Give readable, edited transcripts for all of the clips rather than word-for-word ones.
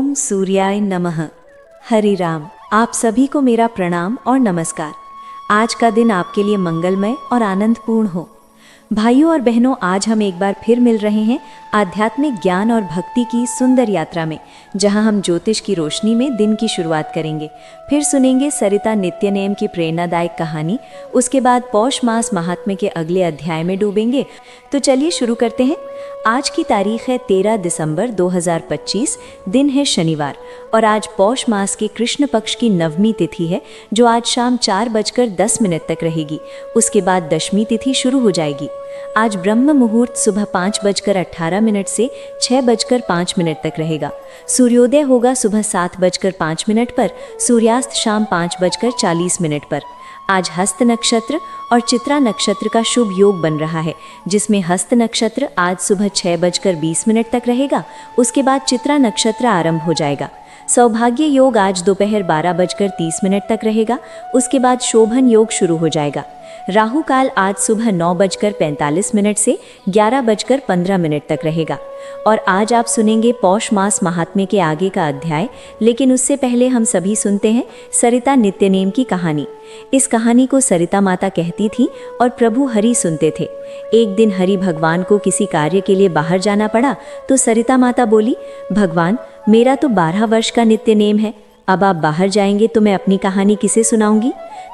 ओम सूर्याय नमः। हरि राम। आप सभी को मेरा प्रणाम और नमस्कार। आज का दिन आपके लिए मंगलमय और आनंदपूर्ण हो। भाइयों और बहनों, आज हम एक बार फिर मिल रहे हैं आध्यात्मिक ज्ञान और भक्ति की सुंदर यात्रा में, जहां हम ज्योतिष की रोशनी में दिन की शुरुआत करेंगे। फिर सुनेंगे सरिता नित्यनेम की प्रेरणादायक कहानी। उसके बाद पौष मास महात्म्य के अगले अध्याय में डूबेंगे। तो चलिए शुरू करते हैं। आज की तारीख है 13 दिसंबर 2025, दिन है शनिवार, और आज पौष मास के कृष्ण पक्ष की नवमी तिथि है, जो आज शाम 4:10 तक रहेगी। उसके बाद दशमी तिथि शुरू हो जाएगी। आज ब्रह्म मुहूर्त सुबह 5:18 से 6:05 तक रहेगा। सूर्योदय होगा सुबह 7:05 पर, सूर्यास्त शाम 5:40 पर। आज हस्त नक्षत्र और चित्रा नक्षत्र का शुभ योग बन रहा है, जिसमें हस्त नक्षत्र आज सुबह 6:20 तक रहेगा। उसके बाद चित्रा नक्षत्र आरंभ हो जाएगा। सौभाग्य योग आज दोपहर 12:30 तक रहेगा। उसके बाद शोभन योग शुरू हो जाएगा। राहु काल आज सुबह 9:45 से 11:15 तक रहेगा। और आज आप सुनेंगे पौष मास महात्म्य के आगे का अध्याय, लेकिन उससे पहले हम सभी सुनते हैं सरिता नित्यनेम की कहानी। इस कहानी को सरिता माता कहती थी और प्रभु हरि सुनते थे। एक दिन हरि भगवान को किसी कार्य के लिए बाहर जाना पड़ा, तो सरिता माता बोली, भगवान, मेरा तो 12 वर्ष का नित्य नेम है, अब आप बाहर जाएंगे तो मैं अपनी कहानी किसे सुनाऊंगी।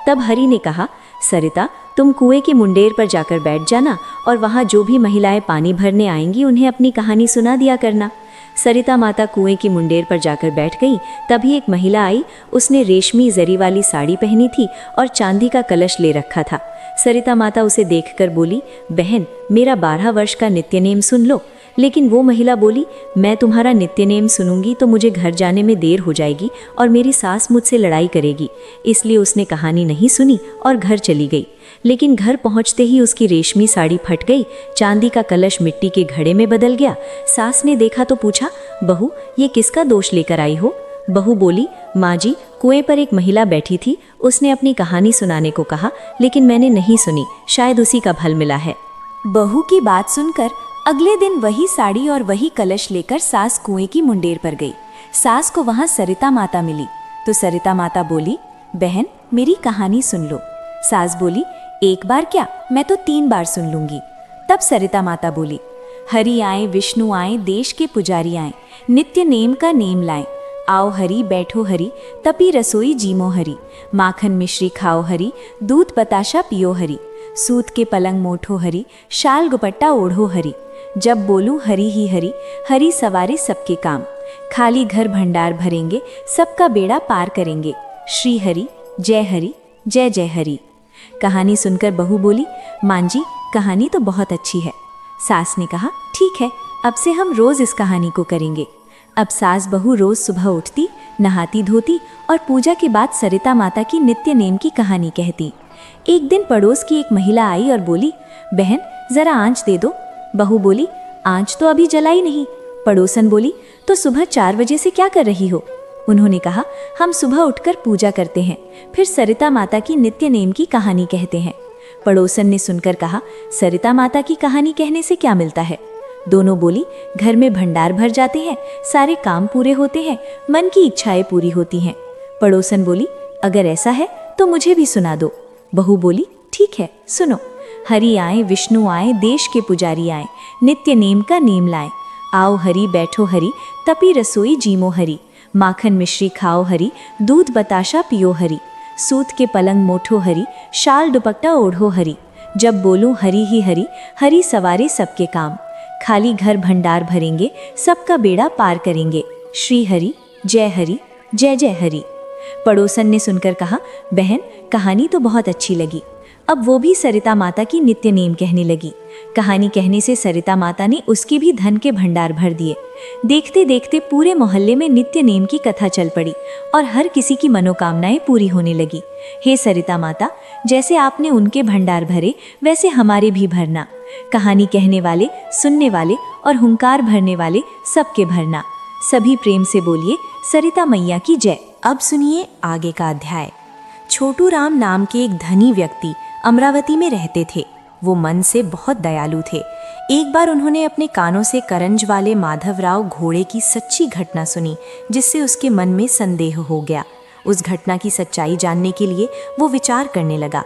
तब हरि ने कहा, सरिता, तुम कुएं के मुंडेर पर जाकर बैठ जाना और वहाँ जो भी महिलाएं पानी भरने आएंगी उन्हें अपनी कहानी सुना दिया करना। सरिता माता कुएं की मुंडेर पर जाकर बैठ गई। तभी एक महिला आई। उसने रेशमी जरी वाली साड़ी पहनी थी और चांदी का कलश ले रखा था। सरिता माता उसे देखकर बोली, बहन, मेरा 12 वर्ष का नित्य नेम सुन लो। लेकिन वो महिला बोली, मैं तुम्हारा नित्य नेम सुनूंगी तो मुझे घर जाने में देर हो जाएगी और मेरी सास मुझसे लड़ाई करेगी। इसलिए उसने कहानी नहीं सुनी और घर चली गई। लेकिन घर पहुंचते ही उसकी रेशमी साड़ी फट गई, चांदी का कलश मिट्टी के घड़े में बदल गया। सास ने देखा तो पूछा, बहू, ये किसका दोष लेकर आई हो? बहू बोली, माँ जी, कुएं पर एक महिला बैठी थी, उसने अपनी कहानी सुनाने को कहा, लेकिन मैंने नहीं सुनी, शायद उसी का फल मिला है। बहू की बात सुनकर अगले दिन वही साड़ी और वही कलश लेकर सास कुएं की मुंडेर पर गई। सास को वहां सरिता माता मिली, तो सरिता माता बोली, बहन, मेरी कहानी सुन लो। सास बोली, एक बार क्या, मैं तो 3 बार सुन लूंगी। तब सरिता माता बोली, हरि आए, विष्णु आए, देश के पुजारी आए, नित्य नेम का नेम लाए। आओ हरि, बैठो हरि, तपी रसोई जीमो हरि, माखन मिश्री खाओ हरि, दूध बताशा पियो हरि, सूत के पलंग मोठो हरि, शाल दुपट्टा ओढ़ो हरि। जब बोलूं हरि ही हरि, हरि सवारे सबके काम, खाली घर भंडार भरेंगे, सबका बेड़ा पार करेंगे। श्री हरि, जय हरि, जय जय हरि। कहानी सुनकर बहू बोली, मां जी, कहानी तो बहुत अच्छी है। सास ने कहा, ठीक है, अब से हम रोज इस कहानी को करेंगे। अब सास बहू रोज सुबह उठती, नहाती धोती और पूजा के बाद सरिता माता की नित्य नेम की कहानी कहती। एक दिन पड़ोस की एक महिला आई और बोली, बहन, जरा आंच दे दो। बहू बोली, आंच तो अभी जलाई नहीं। पड़ोसन बोली, तो सुबह 4 बजे से क्या कर रही हो? उन्होंने कहा, हम सुबह उठकर पूजा करते हैं, फिर सरिता माता की नित्य नेम की कहानी कहते हैं। पड़ोसन ने सुनकर कहा, सरिता माता की कहानी कहने से क्या मिलता है? दोनों बोली, घर में भंडार भर जाते हैं, सारे काम पूरे होते हैं, मन की इच्छाएं पूरी होती हैं। पड़ोसन बोली, अगर ऐसा है तो मुझे भी सुना दो। बहू बोली, ठीक है, सुनो। हरि आए, विष्णु आए, देश के पुजारी आए, नित्य नेम का नेम लाए। आओ हरि, बैठो हरि, तपी रसोई जीमो हरि, माखन मिश्री खाओ हरि, दूध बताशा पियो हरि, सूत के पलंग मोठो हरि, शाल दुपट्टा ओढ़ो हरि। जब बोलूं हरि ही हरि, हरि सवारे सबके काम, खाली घर भंडार भरेंगे, सबका बेड़ा पार करेंगे। श्री हरि, जय हरि, जय जय हरि। पड़ोसन ने सुनकर कहा, बहन, कहानी तो बहुत अच्छी लगी। अब वो भी सरिता माता की नित्य नेम कहने लगी। कहानी कहने से सरिता माता ने उसकी भी धन के भंडार भर दिए। देखते देखते पूरे मोहल्ले में नित्य नेम की कथा चल पड़ी और हर किसी की मनोकामनाएं पूरी होने लगी। हे सरिता माता, जैसे आपने उनके भंडार भरे, वैसे हमारे भी भरना। कहानी कहने वाले, सुनने वाले और हुंकार भरने वाले सबके भरना। सभी प्रेम से बोलिए, सरिता मैया की जय। अब सुनिए आगे का अध्याय। छोटू राम नाम के एक धनी व्यक्ति अमरावती में रहते थे। वो मन से बहुत दयालु थे। एक बार उन्होंने अपने कानों से करंज वाले माधवराव घोड़े की सच्ची घटना सुनी, जिससे उसके मन में संदेह हो गया। उस घटना की सच्चाई जानने के लिए वो विचार करने लगा।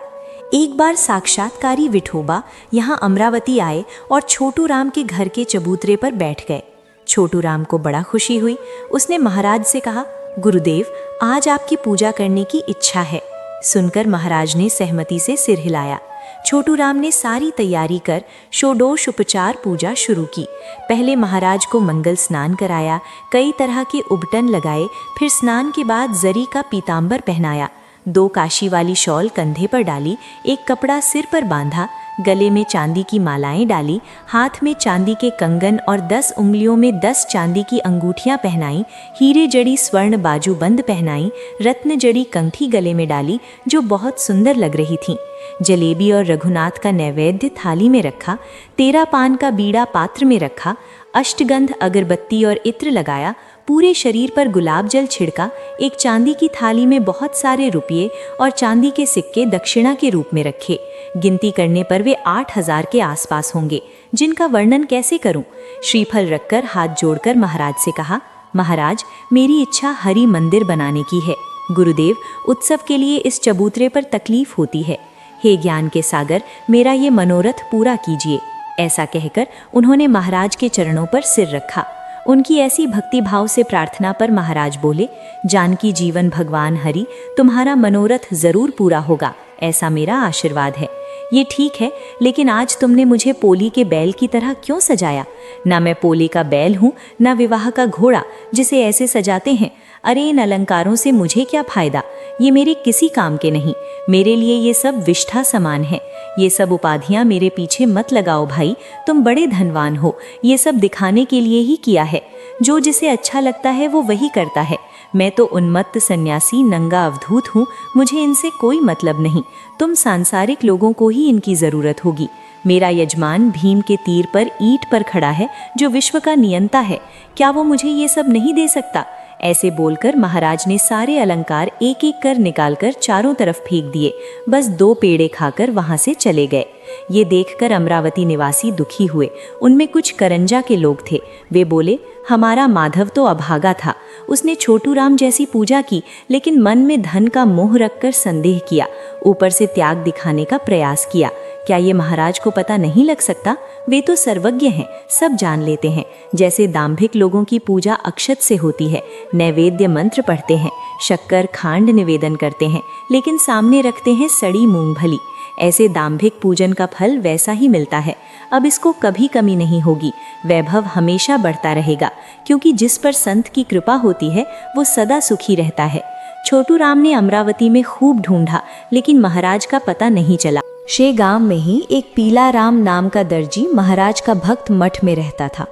एक बार साक्षात्कारी विठोबा यहाँ अमरावती आए और छोटू राम के घर के चबूतरे पर बैठ गए। छोटू राम को बड़ा खुशी हुई। उसने महाराज से कहा, गुरुदेव, आज आपकी पूजा करने की इच्छा है। सुनकर महाराज ने सहमति से सिर हिलाया। छोटू राम ने सारी तैयारी कर षोडश उपचार पूजा शुरू की। पहले महाराज को मंगल स्नान कराया, कई तरह के उबटन लगाए, फिर स्नान के बाद जरी का पीतांबर पहनाया, 2 काशी वाली शॉल कंधे पर डाली, एक कपड़ा सिर पर बांधा, गले में चांदी की मालाएं डाली, हाथ में चांदी के कंगन और 10 उंगलियों में 10 चांदी की अंगूठियां पहनाई, हीरे जड़ी स्वर्ण बाजूबंद पहनाई, रत्न जड़ी कंठी गले में डाली जो बहुत सुंदर लग रही थी। जलेबी और रघुनाथ का नैवेद्य थाली में रखा, 13 पान का बीड़ा पात्र में रखा, अष्टगंध अगरबत्ती और इत्र लगाया, पूरे शरीर पर गुलाब जल छिड़का, एक चांदी की थाली में बहुत सारे रुपये और चांदी के सिक्के दक्षिणा के रूप में रखे। गिनती करने पर वे 8000 के आसपास होंगे, जिनका वर्णन कैसे करूं। श्रीफल रखकर हाथ जोड़कर महाराज से कहा, महाराज, मेरी इच्छा हरि मंदिर बनाने की है। गुरुदेव, उत्सव के लिए इस चबूतरे पर तकलीफ होती है। हे ज्ञान के सागर, मेरा ये मनोरथ पूरा कीजिए। ऐसा कहकर उन्होंने महाराज के चरणों पर सिर रखा। उनकी ऐसी भक्ति भाव से प्रार्थना पर महाराज बोले, जानकी जीवन भगवान हरि, तुम्हारा मनोरथ जरूर पूरा होगा, ऐसा मेरा आशीर्वाद है। ये ठीक है, लेकिन आज तुमने मुझे पोली के बैल की तरह क्यों सजाया? ना मैं पोली का बैल हूँ, ना विवाह का घोड़ा जिसे ऐसे सजाते हैं। अरे, इन अलंकारों से मुझे क्या फायदा? ये मेरे किसी काम के नहीं। मेरे लिए ये सब विष्ठा समान है। ये सब उपाधियां मेरे पीछे मत लगाओ भाई, तुम बड़े धनवान हो। ये सब दिखाने के लिए ही किया है। जो जिसे अच्छा लगता है वो वही करता है। मैं तो उन्मत्त सन्यासी नंगा अवधूत हूँ, मुझे इनसे कोई मतलब नहीं। तुम सांसारिक लोगों को ही इनकी जरूरत होगी। मेरा यजमान भीम के तीर पर ईंट पर खड़ा है, जो विश्व का नियंता है। क्या वो मुझे ये सब नहीं दे सकता? ऐसे बोलकर महाराज ने सारे अलंकार एक एक कर निकालकर चारों तरफ फेंक दिए। बस 2 पेड़े खाकर वहां से चले गए। ये देखकर अमरावती निवासी दुखी हुए। उनमें कुछ करंजा के लोग थे। वे बोले, हमारा माधव तो अभागा था। उसने छोटू राम जैसी पूजा की, लेकिन मन में धन का मोह रखकर संदेह किया, ऊपर से त्याग दिखाने का प्रयास किया। क्या ये महाराज को पता नहीं लग सकता? वे तो सर्वज्ञ हैं, सब जान लेते हैं। जैसे दाम्भिक लोगों की पूजा अक्षत से होती है, नैवेद्य मंत्र पढ़ते हैं, शक्कर खांड निवेदन करते हैं, लेकिन सामने रखते हैं सड़ी मूंगफली। ऐसे दाम्भिक पूजन का फल वैसा ही मिलता है। अब इसको कभी कमी नहीं होगी, वैभव हमेशा बढ़ता रहेगा, क्योंकि जिस पर संत की कृपा होती है वो सदा सुखी रहता है। छोटू राम ने अमरावती में खूब ढूंढा, लेकिन महाराज का पता नहीं चला। शे गांव में ही एक पीला राम नाम का दर्जी महाराज का भक्त मठ में रहता था।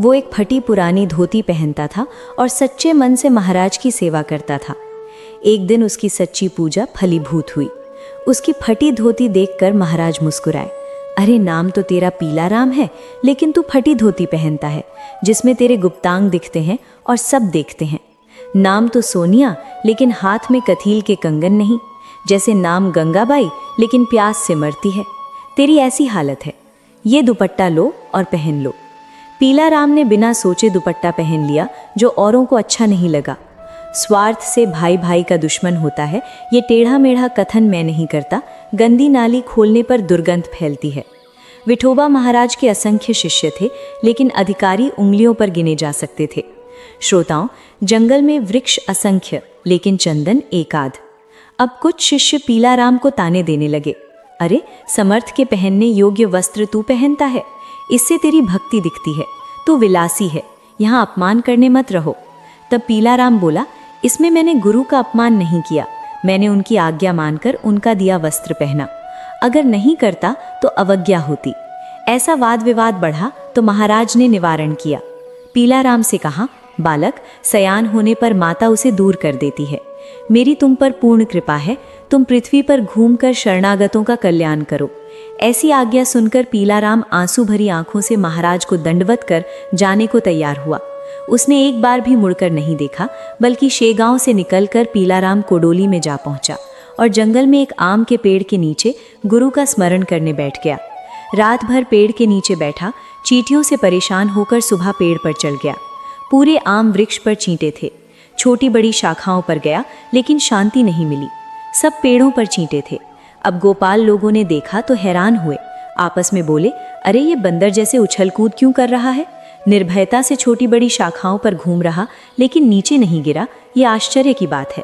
वो एक फटी पुरानी धोती पहनता था और सच्चे मन से महाराज की सेवा करता था। एक दिन उसकी सच्ची पूजा फलीभूत हुई। उसकी फटी धोती देखकर महाराज मुस्कुराए। अरे, नाम तो तेरा पीला राम है, लेकिन तू फटी धोती पहनता है जिसमें तेरे गुप्तांग दिखते हैं और सब देखते हैं। नाम तो सोनिया, लेकिन हाथ में कथील के कंगन नहीं। जैसे नाम गंगाबाई, लेकिन प्यास से मरती है। तेरी ऐसी हालत है। ये दुपट्टा लो और पहन लो। पीला राम ने बिना सोचे दुपट्टा पहन लिया, जो औरों को अच्छा नहीं लगा। स्वार्थ से भाई भाई का दुश्मन होता है, ये टेढ़ा मेढ़ा कथन मैं नहीं करता। गंदी नाली खोलने पर दुर्गंध फैलती है। विठोबा महाराज के असंख्य शिष्य थे, लेकिन अधिकारी उंगलियों पर गिने जा सकते थे। श्रोताओं, जंगल में वृक्ष असंख्य, लेकिन चंदन एकाध। अब कुछ शिष्य पीला राम को ताने देने लगे। अरे, समर्थ के पहनने योग्य वस्त्र तू पहनता है, इससे तेरी भक्ति दिखती है। तू विलासी है, यहाँ अपमान करने मत रहो। तब पीला राम बोला, इसमें मैंने गुरु का अपमान नहीं किया। मैंने उनकी आज्ञा मानकर उनका दिया वस्त्र पहना। अगर नहीं करता तो अवज्ञा होती। ऐसा वाद विवाद बढ़ा तो महाराज ने निवारण किया। पीला राम से कहा, बालक, सयान होने पर माता उसे दूर कर देती है। मेरी तुम पर पूर्ण कृपा है, तुम पृथ्वी पर घूमकर शरणागतों का कल्याण करो। ऐसी आज्ञा सुनकर पीला राम आंसू भरी आंखों से महाराज को दंडवत कर जाने को तैयार हुआ। उसने एक बार भी मुड़कर नहीं देखा, बल्कि शेगांव से निकलकर पीला राम कोडोली में जा पहुंचा और जंगल में एक आम के पेड़ के नीचे गुरु का स्मरण करने बैठ गया। रात भर पेड़ के नीचे बैठा, चींटियों से परेशान होकर सुबह पेड़ पर चढ़ गया। पूरे आम वृक्ष पर चींटे थे। छोटी बड़ी शाखाओं पर गया लेकिन शांति नहीं मिली। सब पेड़ों पर चींटे थे। अब गोपाल लोगों ने देखा तो हैरान हुए। आपस में बोले, अरे ये बंदर जैसे उछल कूद क्यों कर रहा है? निर्भयता से छोटी बड़ी शाखाओं पर घूम रहा लेकिन नीचे नहीं गिरा। ये आश्चर्य की बात है।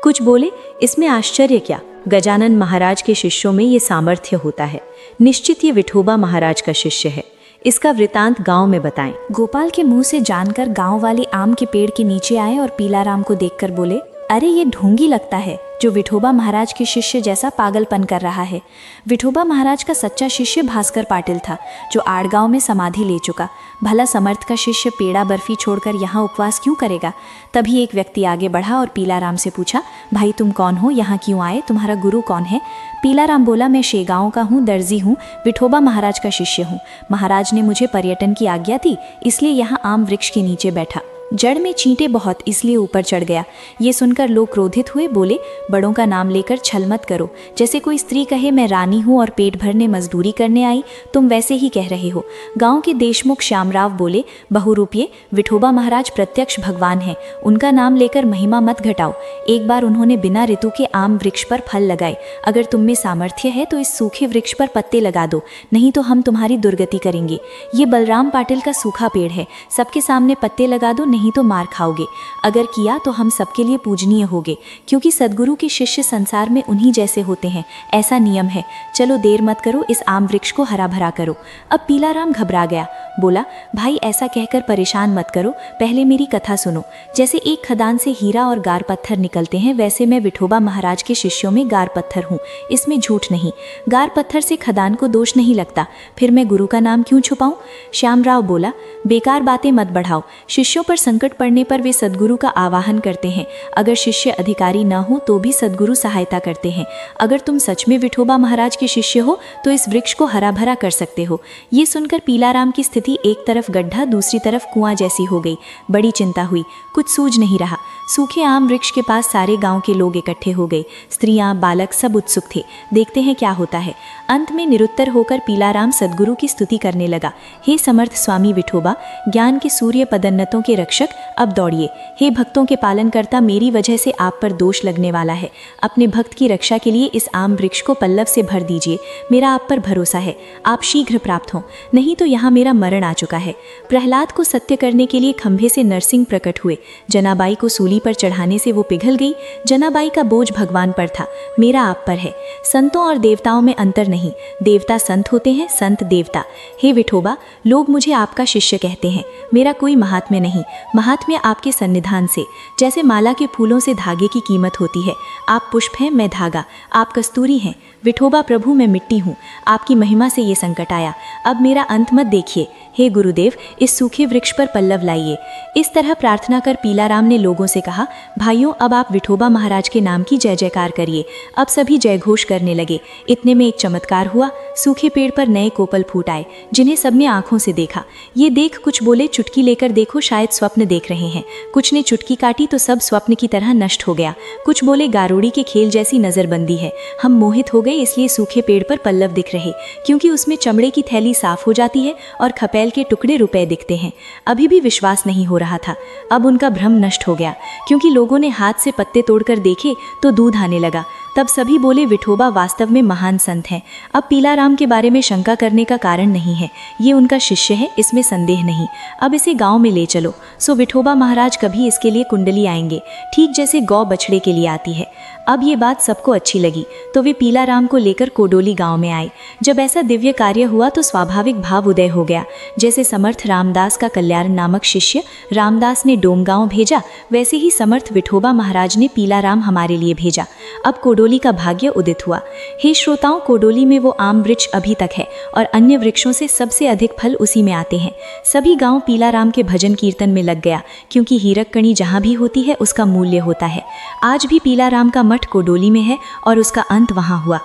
कुछ बोले, इसमें आश्चर्य क्या, गजानन महाराज के शिष्यों में ये सामर्थ्य होता है। निश्चित ये विठोबा महाराज का शिष्य है। इसका वृतांत गांव में बताएं। गोपाल के मुंह से जानकर गांव वाले आम के पेड़ के नीचे आए और पीलाराम को देखकर बोले, अरे ये ढोंगी लगता है जो विठोबा महाराज के शिष्य जैसा पागलपन कर रहा है। विठोबा महाराज का सच्चा शिष्य भास्कर पाटिल था जो आड़गांव में समाधि ले चुका। भला समर्थ का शिष्य पेड़ा बर्फी छोड़कर यहाँ उपवास क्यों करेगा? तभी एक व्यक्ति आगे बढ़ा और पीलाराम से पूछा, भाई तुम कौन हो, यहाँ क्यों आए, तुम्हारा गुरु कौन है? पीलाराम बोला, मैं शेगांव का हूँ, दर्जी हूँ, विठोबा महाराज का शिष्य हूँ। महाराज ने मुझे पर्यटन की आज्ञा दी, इसलिए यहाँ आम वृक्ष के नीचे बैठा। जड़ में चींटे बहुत, इसलिए ऊपर चढ़ गया। ये सुनकर लोग क्रोधित हुए, बोले, बड़ों का नाम लेकर छल मत करो। जैसे कोई स्त्री कहे मैं रानी हूँ और पेट भरने मजदूरी करने आई, तुम वैसे ही कह रहे हो। गांव के देशमुख श्यामराव बोले, बहुरूपिये, विठोबा महाराज प्रत्यक्ष भगवान हैं, उनका नाम लेकर महिमा मत घटाओ। एक बार उन्होंने बिना ऋतु के आम वृक्ष पर फल लगाए। अगर तुम में सामर्थ्य है तो इस सूखे वृक्ष पर पत्ते लगा दो, नहीं तो हम तुम्हारी दुर्गति करेंगे। ये बलराम पाटिल का सूखा पेड़ है, सबके सामने पत्ते लगा दो, नहीं तो मार खाओगे। अगर किया तो हम सबके लिए पूजनीय होगे, क्योंकि सदगुरु के शिष्य संसार में उन्हीं जैसे होते हैं, ऐसा नियम है। चलो देर मत करो, इस आम वृक्ष को हरा भरा करो। अब पीलाराम घबरा गया, बोला, भाई ऐसा कहकर परेशान मत करो, पहले मेरी कथा सुनो। जैसे एक खदान से हीरा और गार पत्थर निकलते हैं, वैसे मैं विठोबा महाराज के शिष्यों में गार पत्थर हूँ, इसमें झूठ नहीं। गार पत्थर से खदान को दोष नहीं लगता, फिर मैं गुरु का नाम क्यों छुपाऊं? श्यामराव बोला, बेकार बातें मत बढ़ाओ। शिष्यों पर संकट पड़ने पर वे सदगुरु का आवाहन करते हैं। अगर शिष्य अधिकारी न हो तो भी सदगुरु सहायता करते हैं। अगर तुम सच में विठोबा महाराज के शिष्य हो तो इस वृक्ष को हरा भरा कर सकते हो। ये सुनकर पीलाराम की स्थिति एक तरफ गड्ढा दूसरी तरफ कुआं जैसी हो गई। बड़ी चिंता हुई, कुछ सूझ नहीं रहा। सूखे आम वृक्ष के पास सारे गांव के लोग इकट्ठे हो गए। स्त्रियां, बालक सब उत्सुक थे, देखते हैं क्या होता है। अंत में निरुत्तर होकर पीलाराम सदगुरु की स्तुति करने लगा। हे समर्थ स्वामी विठोबा, ज्ञान के सूर्य पदन्नतों के रक्षक, अब दौड़िए। हे भक्तों के पालनकर्ता, मेरी वजह से आप पर दोष लगने वाला है। अपने भक्त की रक्षा के लिए इस आम वृक्ष को पल्लव से भर दीजिए। मेरा आप पर भरोसा है, आप शीघ्र प्राप्त हों, नहीं तो यहाँ मेरा मरण आ चुका है। प्रहलाद को सत्य करने के लिए खंभे से नरसिंह प्रकट हुए। जनाबाई को सूली पर चढ़ाने से वो पिघल गई। जनाबाई का बोझ भगवान पर था, मेरा आप पर है। संतों और देवताओं में अंतर नहीं, देवता संत होते हैं, संत देवता। हे विठोबा, लोग मुझे आपका शिष्य कहते हैं, मेरा कोई महात्म्य नहीं। महात्म्य आपके सन्निधान से। जैसे माला के फूलों से धागे की कीमत होती है, आप पुष्प हैं, मैं धागा, आप कस्तूरी हैं। विठोबा प्रभु, मैं मिट्टी हूँ, आपकी महिमा से ये संकट आया, अब मेरा अंत मत देखिए। हे गुरुदेव, इस सूखे वृक्ष पर पल्लव लाइए। इस तरह प्रार्थना कर पीलाराम ने लोगों से कहा, भाइयों, अब आप विठोबा महाराज के नाम की जय जयकार करिए। अब सभी जयघोष करने लगे। इतने में एक चमत्कार हुआ। सूखे पेड़ पर नए कोपल फूट आए, जिन्हें सबने आंखों से देखा। ये देख कुछ बोले, चुटकी लेकर देखो, शायद स्वप्न देख रहे हैं। कुछ ने चुटकी काटी तो सब स्वप्न की तरह नष्ट हो गया। कुछ बोले, गारोड़ी के खेल जैसी नजरबंदी है, हम मोहित हो गए, इसलिए सूखे पेड़ पर पल्लव दिख रहे, क्योंकि उसमें चमड़े की थैली साफ हो जाती है और खपैल के टुकड़े रुपए दिखते हैं। अभी भी विश्वास नहीं हो रहा था। अब उनका भ्रम नष्ट हो गया, क्योंकि लोगों ने हाथ से पत्ते तोड़कर देखे तो दूध आने लगा। तब सभी बोले, विठोबा वास्तव में महान संत हैं। अब पीलाराम के बारे में शंका करने का कारण नहीं है, ये उनका शिष्य है, इसमें संदेह नहीं। अब इसे गांव में ले चलो। सो विठोबा महाराज कभी इसके लिए कुंडली आएंगे, ठीक जैसे गौ बछड़े के लिए आती है। अब ये बात सबको अच्छी लगी तो वे पीलाराम को लेकर कोडोली गांव में आए। जब ऐसा दिव्य कार्य हुआ तो स्वाभाविक भाव उदय हो गया। जैसे समर्थ रामदास का कल्याण नामक शिष्य रामदास ने डोमगांव भेजा, वैसे ही समर्थ विठोबा महाराज ने पीलाराम हमारे लिए भेजा। अब कोडोली का भाग्य उदित हुआ। हे श्रोताओं, कोडोली में वो आम वृक्ष अभी तक है और अन्य वृक्षों से सबसे अधिक फल उसी में आते हैं। सभी गांव पीलाराम के भजन कीर्तन में लग गया, क्योंकि हीरक कणी जहाँ भी होती है उसका मूल्य होता है। आज भी पीलाराम का मठ कोडोली में है और उसका अंत वहाँ हुआ।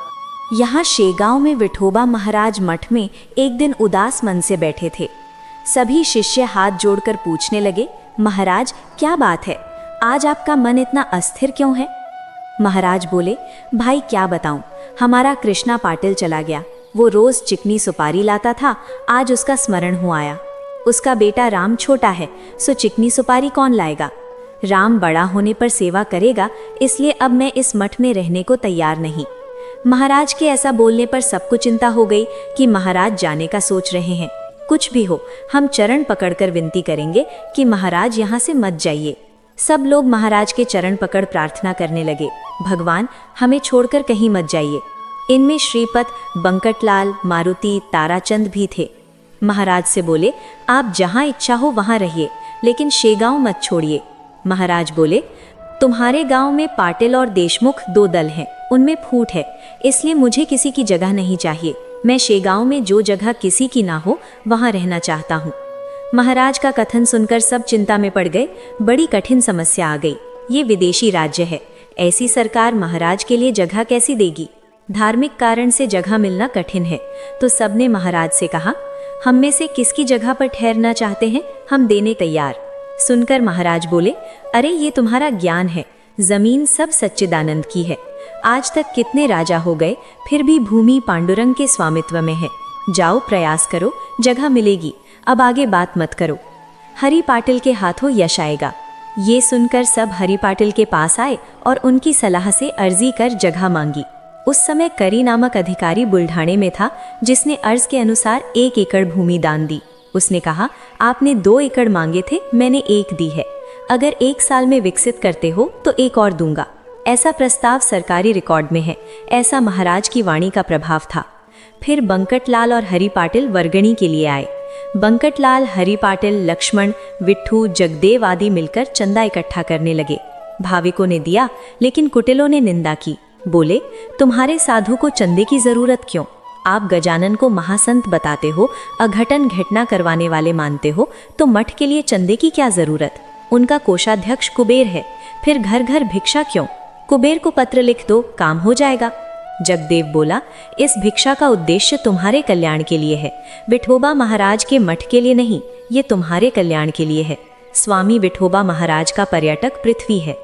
यहाँ शेगांव में विठोबा महाराज मठ में एक दिन उदास मन से बैठे थे। सभी शिष्य हाथ जोड़कर पूछने लगे, महाराज क्या बात है, आज आपका मन इतना अस्थिर क्यों है? महाराज बोले, भाई क्या बताऊं, हमारा कृष्णा पाटिल चला गया, वो रोज चिकनी सुपारी लाता था, आज उसका स्मरण हो आया। उसका बेटा राम छोटा है, सो चिकनी सुपारी कौन लाएगा। राम बड़ा होने पर सेवा करेगा, इसलिए अब मैं इस मठ में रहने को तैयार नहीं। महाराज के ऐसा बोलने पर सबको चिंता हो गई कि महाराज जाने का सोच रहे हैं। कुछ भी हो, हम चरण पकड़कर विनती करेंगे कि महाराज यहाँ से मत जाइए। सब लोग महाराज के चरण पकड़ प्रार्थना करने लगे, भगवान हमें छोड़कर कहीं मत जाइए। इनमें श्रीपत, बंकटलाल, मारुति, ताराचंद भी थे। महाराज से बोले, आप जहाँ इच्छा हो वहाँ रहिए, लेकिन शेगांव मत छोड़िए। महाराज बोले, तुम्हारे गांव में पाटिल और देशमुख 2 दल हैं, उनमें फूट है, इसलिए मुझे किसी की जगह नहीं चाहिए। मैं शेगांव में जो जगह किसी की ना हो वहाँ रहना चाहता हूँ। महाराज का कथन सुनकर सब चिंता में पड़ गए। बड़ी कठिन समस्या आ गई। ये विदेशी राज्य है, ऐसी सरकार महाराज के लिए जगह कैसी देगी। धार्मिक कारण से जगह मिलना कठिन है। तो सबने महाराज से कहा, हम में से किसकी जगह पर ठहरना चाहते हैं, हम देने तैयार। सुनकर महाराज बोले, अरे ये तुम्हारा ज्ञान है, जमीन सब सच्चिदानंद की है। आज तक कितने राजा हो गए, फिर भी भूमि पांडुरंग के स्वामित्व में है। जाओ प्रयास करो, जगह मिलेगी। अब आगे बात मत करो। हरि पाटिल के हाथों यश आएगा। ये सुनकर सब हरि पाटिल के पास आए और उनकी सलाह से अर्जी कर जगह मांगी। उस समय करी नामक अधिकारी बुल्ढाणे में था, जिसने अर्ज के अनुसार 1 एकड़ भूमि दान दी। उसने कहा, आपने 2 एकड़ मांगे थे, मैंने 1 दी है। अगर 1 साल में विकसित करते हो तो 1 और दूंगा। ऐसा प्रस्ताव सरकारी रिकॉर्ड में है। ऐसा महाराज की वाणी का प्रभाव था। फिर बंकटलाल और हरि पाटिल वर्गणी के लिए आए। बंकटलाल, हरि पाटिल, लक्ष्मण, विट्ठू, जगदेव आदि मिलकर चंदा इकट्ठा करने लगे। भाविकों ने दिया, लेकिन कुटिलों ने निंदा की। बोले, तुम्हारे साधु को चंदे की जरूरत क्यों? आप गजानन को महासंत बताते हो, अघटन घटना करवाने वाले मानते हो, तो मठ के लिए चंदे की क्या जरूरत? उनका कोषाध्यक्ष कुबेर है, फिर घर घर भिक्षा क्यों? कुबेर को पत्र लिख दो, काम हो जाएगा। जगदेव बोला, इस भिक्षा का उद्देश्य तुम्हारे कल्याण के लिए है, विठोबा महाराज के मठ के लिए नहीं। ये तुम्हारे कल्याण के लिए है। स्वामी विठोबा महाराज का पर्यटक पृथ्वी है।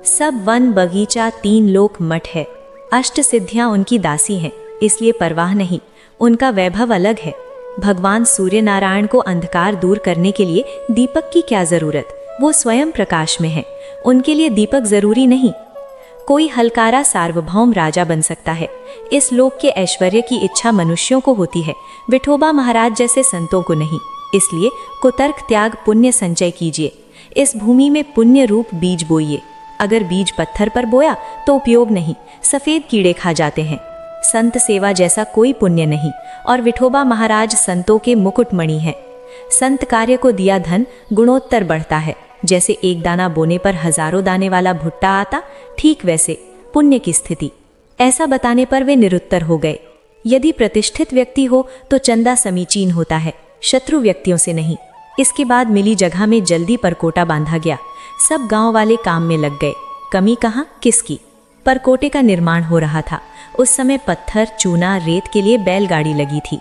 सब वन बगीचा 3 लोक मठ है। अष्ट सिद्धियां उनकी दासी हैं, इसलिए परवाह नहीं। उनका वैभव अलग है। भगवान सूर्य नारायण को अंधकार दूर करने के लिए दीपक की क्या जरूरत? वो स्वयं प्रकाश में है, उनके लिए दीपक जरूरी नहीं। कोई हलकारा सार्वभौम राजा बन सकता है। इस लोक के ऐश्वर्य की इच्छा मनुष्यों को होती है, विठोबा महाराज जैसे संतों को नहीं। इसलिए कुतर्क त्याग पुण्य संचय कीजिए। इस भूमि में पुण्य रूप बीज बोइए। अगर बीज पत्थर पर बोया तो उपयोग नहीं, सफेद कीड़े खा जाते हैं। संत सेवा जैसा कोई पुण्य नहीं, और विठोबा महाराज संतों के मुकुटमणि हैं। संत कार्य को दिया धन गुणोत्तर बढ़ता है। जैसे एक दाना बोने पर हजारों दाने वाला भुट्टा आता, ठीक वैसे पुण्य की स्थिति। ऐसा बताने पर वे निरुत्तर हो गए। यदि प्रतिष्ठित व्यक्ति हो तो चंदा समीचीन होता है, शत्रु व्यक्तियों से नहीं। इसके बाद मिली जगह में जल्दी परकोटा बांधा गया। सब गांव वाले काम में लग गए। कमी कहाँ, किसकी? परकोटे का निर्माण हो रहा था। उस समय पत्थर, चूना, रेत के लिए बैलगाड़ी लगी थी।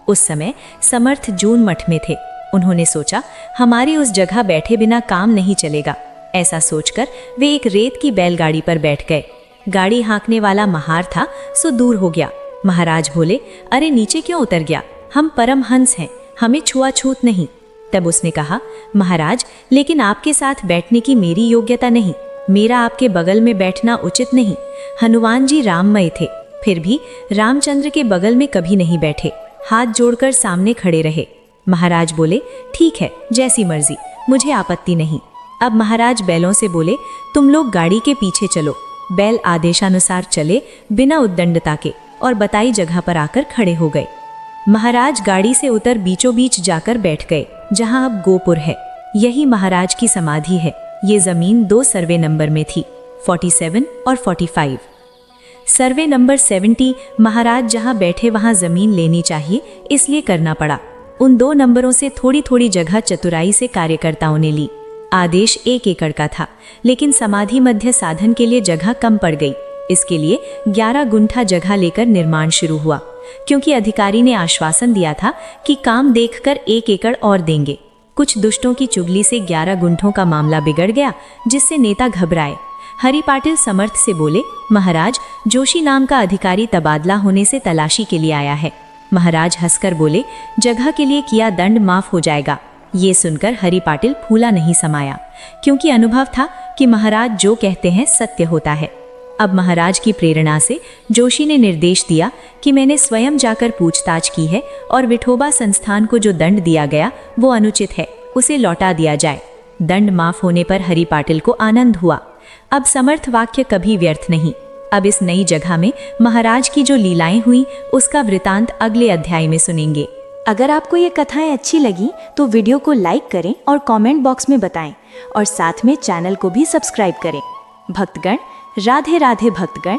उस समय समर्थ जून मठ में थे। उन्होंने सोचा, हमारी उस जगह बैठे बिना काम नहीं चलेगा। ऐसा सोचकर वे एक रेत की बैलगाड़ी पर बैठ गए। गाड़ी हाँकने वाला महार था, सो दूर हो गया। महाराज बोले, अरे नीचे क्यों उतर गया? हम परमहंस हैं, हमें छुआछूत नहीं। तब उसने कहा, महाराज, लेकिन आपके साथ बैठने की मेरी योग्यता नहीं। मेरा आपके बगल में बैठना उचित नहीं। हनुमान जी राममय थे, फिर भी रामचंद्र के बगल में कभी नहीं बैठे। हाथ जोड़कर सामने खड़े रहे। महाराज बोले, ठीक है, जैसी मर्जी, मुझे आपत्ति नहीं। अब महाराज बैलों से बोले, तुम लोग गाड़ी के पीछे चलो। बैल आदेशानुसार चले, बिना उद्दंडता के, और बताई जगह पर आकर खड़े हो गए। महाराज गाड़ी से उतर बीचों बीच जाकर बैठ गए, जहां अब गोपुर है। यही महाराज की समाधि है। ये जमीन 2 सर्वे नंबर में थी, 47 और 45। सर्वे नंबर 70 महाराज जहां बैठे वहां जमीन लेनी चाहिए, इसलिए करना पड़ा। उन 2 नंबरों से थोड़ी थोड़ी जगह चतुराई से कार्यकर्ताओं ने ली। आदेश 1 एकड़ का था, लेकिन समाधि मध्य साधन के लिए जगह कम पड़ गई। इसके लिए 11 गुंठा जगह लेकर निर्माण शुरू हुआ, क्योंकि अधिकारी ने आश्वासन दिया था कि काम देखकर 1 एकड़ और देंगे। कुछ दुष्टों की चुगली से 11 गुंठों का मामला बिगड़ गया, जिससे नेता घबराए। हरि पाटिल समर्थ से बोले, महाराज, जोशी नाम का अधिकारी तबादला होने से तलाशी के लिए आया है। महाराज हंसकर बोले, जगह के लिए किया दंड माफ हो जाएगा। ये सुनकर हरि पाटिल फूला नहीं समाया, क्योंकि अनुभव था कि महाराज जो कहते हैं सत्य होता है। अब महाराज की प्रेरणा से जोशी ने निर्देश दिया कि मैंने स्वयं जाकर पूछताछ की है और विठोबा संस्थान को जो दंड दिया गया वो अनुचित है, उसे लौटा दिया जाए। दंड माफ होने पर हरि पाटिल को आनंद हुआ। अब समर्थ वाक्य कभी व्यर्थ नहीं। अब इस नई जगह में महाराज की जो लीलाएं हुई उसका वृतांत अगले अध्याय में सुनेंगे। अगर आपको ये कथाएं अच्छी लगी तो वीडियो को लाइक करें और कमेंट बॉक्स में बताएं और साथ में चैनल को भी सब्सक्राइब करें। भक्तगण, राधे राधे भक्तगण।